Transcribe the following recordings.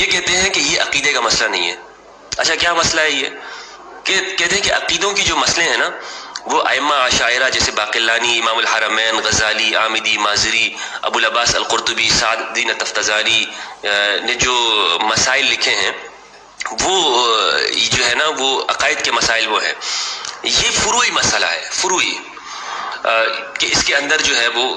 یہ کہتے ہیں کہ یہ عقیدے کا مسئلہ نہیں ہے. اچھا کیا مسئلہ ہے یہ؟ کہ کہتے ہیں کہ عقیدوں کی جو مسئلے ہیں نا وہ ائمہ عشائرہ جیسے باقلانی، امام الحرمین، غزالی، عامدی، مازری، ابو العباس القرطبی، سعد الدین التفتزانی نے جو مسائل لکھے ہیں وہ جو ہے نا وہ عقائد کے مسائل وہ ہیں. یہ فروعی مسئلہ ہے، فروعی، کہ اس کے اندر جو ہے وہ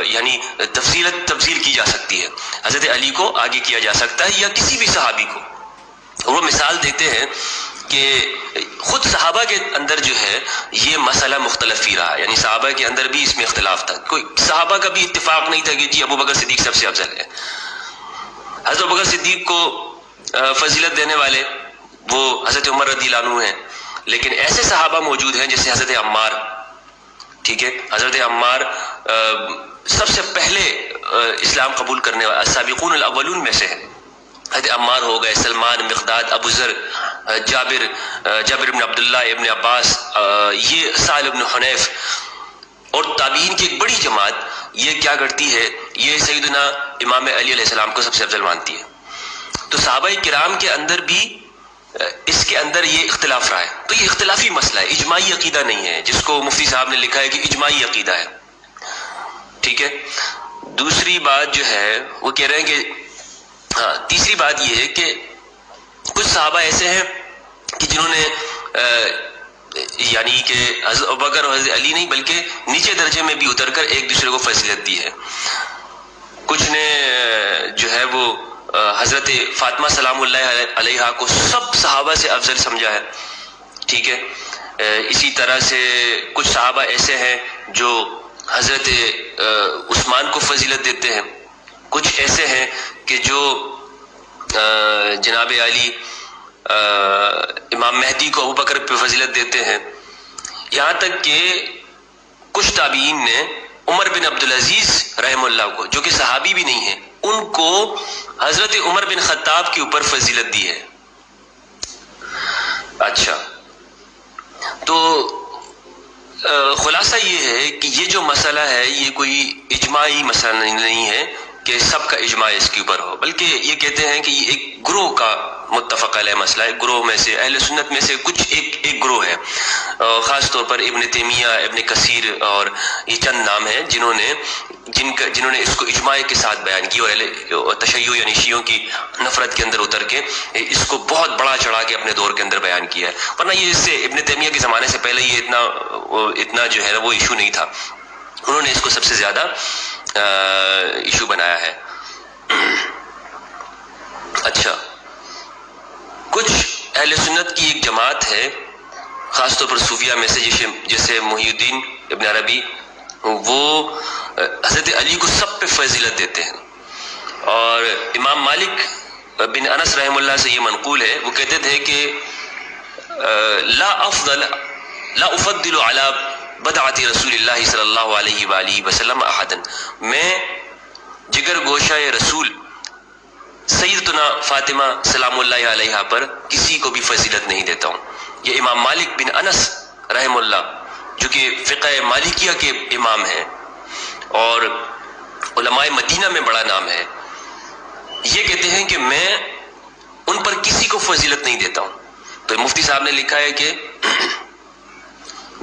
یعنی تفصیل کی جا سکتی ہے. حضرت علی کو آگے کیا جا سکتا ہے یا کسی بھی صحابی کو. وہ مثال دیتے ہیں کہ خود صحابہ کے اندر جو ہے یہ مسئلہ مختلف ہی رہا، یعنی صحابہ کے اندر بھی اس میں اختلاف تھا. کوئی صحابہ کا بھی اتفاق نہیں تھا کہ جی ابو بکر صدیق سب سے افضل ہے. حضرت ابو بکر صدیق کو فضیلت دینے والے وہ حضرت عمر رضی اللہ عنہ ہیں، لیکن ایسے صحابہ موجود ہیں جیسے حضرت عمار. ٹھیک ہے، حضرت عمار سب سے پہلے اسلام قبول کرنے والے السابقون الاولون میں سے ہیں. حضرت عمار ہو گئے، سلمان، مقداد، ابو ذر، جابر بن عبداللہ، ابن عباس، یہ سہل بن حنیف اور تابعین کی ایک بڑی جماعت یہ کیا کرتی ہے، یہ سیدنا امام علی علیہ السلام کو سب سے افضل مانتی ہے. تو صحابہ کرام کے اندر بھی اس کے اندر یہ اختلاف رہا ہے. تو یہ اختلافی مسئلہ ہے، اجماعی عقیدہ نہیں ہے، جس کو مفتی صاحب نے لکھا ہے کہ اجماعی عقیدہ ہے. ٹھیک ہے. دوسری بات جو ہے وہ کہہ رہے ہیں کہ ہاں تیسری بات یہ ہے کہ کچھ صحابہ ایسے ہیں کہ جنہوں نے یعنی کہ حضرت ابوبکر اور حضرت علی نہیں بلکہ نیچے درجے میں بھی اتر کر ایک دوسرے کو فضیلت دی ہے. کچھ نے جو ہے وہ حضرت فاطمہ سلام اللہ علیہا کو سب صحابہ سے افضل سمجھا ہے. ٹھیک ہے. اسی طرح سے کچھ صحابہ ایسے ہیں جو حضرت عثمان کو فضیلت دیتے ہیں. کچھ ایسے ہیں کہ جو جناب علی امام مہدی کو ابو بکر پہ فضیلت دیتے ہیں. یہاں تک کہ کچھ تابعین نے عمر بن عبدالعزیز رحمہ اللہ کو، جو کہ صحابی بھی نہیں ہیں، ان کو حضرت عمر بن خطاب کے اوپر فضیلت دی ہے. اچھا، تو خلاصہ یہ ہے کہ یہ جو مسئلہ ہے یہ کوئی اجماعی مسئلہ نہیں ہے کہ سب کا اجماع اس کے اوپر ہو، بلکہ یہ کہتے ہیں کہ یہ ایک گروہ کا متفق علیہ مسئلہ ہے. گروہ میں سے اہل سنت میں سے کچھ ایک گروہ ہے، خاص طور پر ابن تیمیہ، ابن کثیر اور یہ چند نام ہیں جنہوں نے اس کو اجماع کے ساتھ بیان کی اور تشیع یعنی شیعوں کی نفرت کے اندر اتر کے اس کو بہت بڑا چڑھا کے اپنے دور کے اندر بیان کیا ہے. ورنہ یہ اس سے ابن تیمیہ کے زمانے سے پہلے یہ اتنا جو ہے وہ ایشو نہیں تھا. انہوں نے اس کو سب سے زیادہ ایشو بنایا ہے. اچھا، کچھ اہل سنت کی ایک جماعت ہے خاص طور پر صوفیہ میں سے جیسے محی الدین ابن عربی، وہ حضرت علی کو سب پہ فضیلت دیتے ہیں. اور امام مالک بن انس رحمہ اللہ سے یہ منقول ہے، وہ کہتے تھے کہ لا افضل علی بدعت رسول اللہ صلی اللہ علیہ وآلہ وسلم احدا، میں جگر گوشہ رسول سیدتنا فاطمہ سلام اللہ علیہا پر کسی کو بھی فضیلت نہیں دیتا ہوں. یہ امام مالک بن انس رحم اللہ جو کہ فقہ مالکیہ کے امام ہیں اور علماء مدینہ میں بڑا نام ہے، یہ کہتے ہیں کہ میں ان پر کسی کو فضیلت نہیں دیتا ہوں. تو مفتی صاحب نے لکھا ہے کہ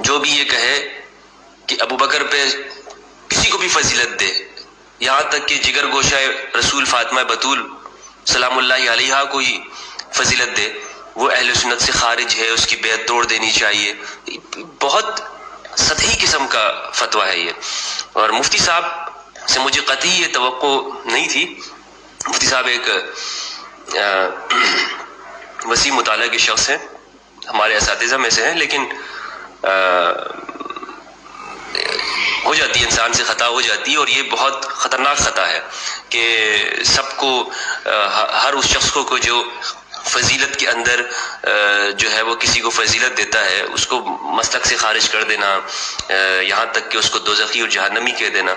جو بھی یہ کہے کہ ابو بکر پہ کسی کو بھی فضیلت دے، یہاں تک کہ جگر گوشہ رسول فاطمہ بطول سلام اللہ علیہا کو ہی فضیلت دے، وہ اہل سنت سے خارج ہے، اس کی بیعت توڑ دینی چاہیے. بہت سطحی قسم کا فتویٰ ہے یہ، اور مفتی صاحب سے مجھے قطعی یہ توقع نہیں تھی. مفتی صاحب ایک وسیع مطالعہ کے شخص ہیں، ہمارے اساتذہ میں سے ہیں، لیکن ہو جاتی ہے، انسان سے خطا ہو جاتی ہے، اور یہ بہت خطرناک خطا ہے کہ سب کو ہر اس شخص کو جو فضیلت کے اندر جو ہے وہ کسی کو فضیلت دیتا ہے اس کو مسلک سے خارج کر دینا، یہاں تک کہ اس کو دوزخی اور جہنمی کہہ دینا.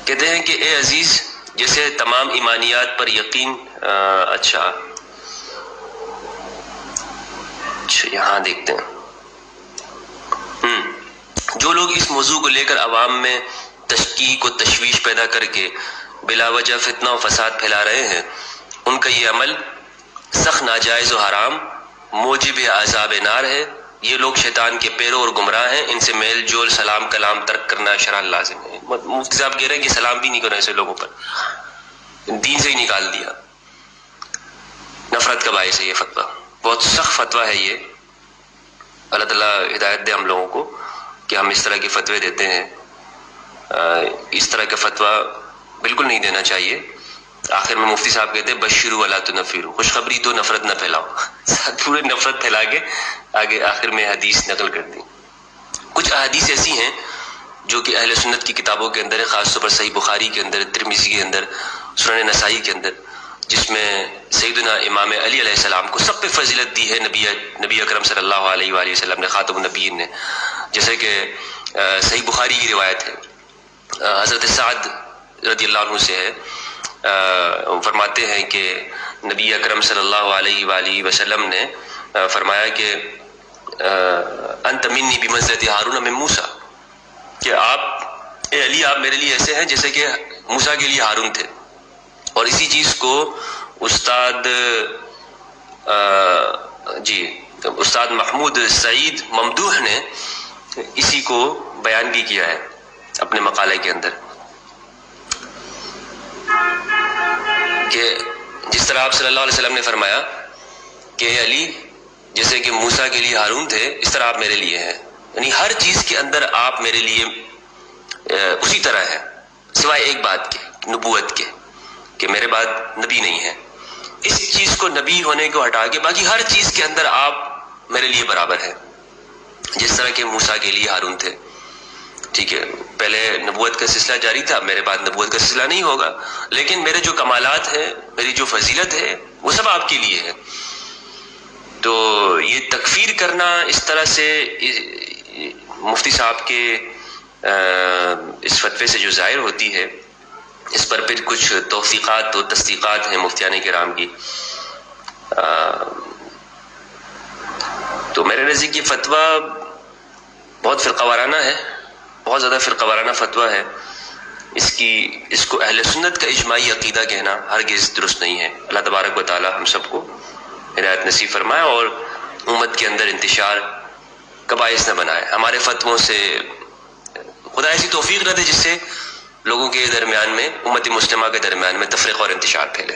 کہتے ہیں کہ اے عزیز، جیسے تمام ایمانیات پر یقین اچھا یہاں دیکھتے ہیں، جو لوگ اس موضوع کو لے کر عوام میں تشکیک و تشویش پیدا کر کے بلا وجہ فتنہ و فساد پھیلا رہے ہیں، ان کا یہ عمل سخت ناجائز و حرام موجب عذاب نار ہے۔ یہ لوگ شیطان کے پیرو اور گمراہ ہیں، ان سے میل جول سلام کلام ترک کرنا شرعاً لازم ہے۔ مفتی صاحب کہہ رہے ہیں کہ سلام بھی نہیں کرو ایسے لوگوں پر، دین سے ہی نکال دیا، نفرت کا باعث ہے یہ فتویٰ، بہت سخت فتویٰ ہے یہ۔ اللہ تعالیٰ ہدایت دے ہم لوگوں کو کہ ہم اس طرح کے فتوے دیتے ہیں، اس طرح کا فتویٰ بالکل نہیں دینا چاہیے۔ آخر میں مفتی صاحب کہتے ہیں بشروا ولا تنفروا، خوشخبری تو نفرت نہ پھیلاؤ، پورے نفرت پھیلا کے آگے آخر میں حدیث نقل کر دی۔ کچھ احادیث ایسی ہیں جو کہ اہل سنت کی کتابوں کے اندر ہے، خاص طور پر صحیح بخاری کے اندر، ترمذی کے اندر، سنن نسائی کے اندر، جس میں سیدنا امام علی علیہ السلام کو سب پہ فضیلت دی ہے نبی اکرم صلی اللہ علیہ وآلہ وسلم نے، خاتم النبیین نے۔ جیسے کہ صحیح بخاری کی روایت ہے، حضرت سعد رضی اللہ عنہ سے ہے، فرماتے ہیں کہ نبی اکرم صلی اللہ علیہ وآلہ وسلم نے فرمایا کہ انت منی بمنزلۃ ہارون من موسیٰ، کہ آپ اے علی، آپ میرے لیے ایسے ہیں جیسے کہ موسیٰ کے لیے ہارون تھے۔ اور اسی چیز کو استاد محمود سعید ممدوح نے اسی کو بیان بھی کیا ہے اپنے مقالے کے اندر، کہ جس طرح آپ صلی اللہ علیہ وسلم نے فرمایا کہ اے علی، جیسے کہ موسیٰ کے لیے ہارون تھے اس طرح آپ میرے لیے ہیں، یعنی ہر چیز کے اندر آپ میرے لیے اسی طرح ہیں، سوائے ایک بات کے، نبوت کے، کہ میرے بعد نبی نہیں ہے۔ اس چیز کو، نبی ہونے کو ہٹا کے باقی ہر چیز کے اندر آپ میرے لیے برابر ہیں، جس طرح کہ موسیٰ کے لیے ہارون تھے، ٹھیک ہے، پہلے نبوت کا سلسلہ جاری تھا، میرے بعد نبوت کا سلسلہ نہیں ہوگا، لیکن میرے جو کمالات ہیں، میری جو فضیلت ہے، وہ سب آپ کے لیے ہے۔ تو یہ تکفیر کرنا اس طرح سے مفتی صاحب کے اس فتوے سے جو ظاہر ہوتی ہے، اس پر پھر کچھ توثیقات و تصدیقات ہیں مفتیان کرام کی۔ تو میرے نزدیک یہ فتویٰ بہت فرقہ وارانہ ہے، بہت زیادہ فرقہ وارانہ فتویٰ ہے، اس کو اہل سنت کا اجماعی عقیدہ کہنا ہرگز درست نہیں ہے۔ اللہ تبارک و تعالی ہم سب کو ہدایت نصیب فرمائے اور امت کے اندر انتشار کا باعث نہ بنائے۔ ہمارے فتووں سے خدا ایسی توفیق نہ دے جس سے لوگوں کے درمیان میں، امت مسلمہ کے درمیان میں تفرقہ اور انتشار پھیلے۔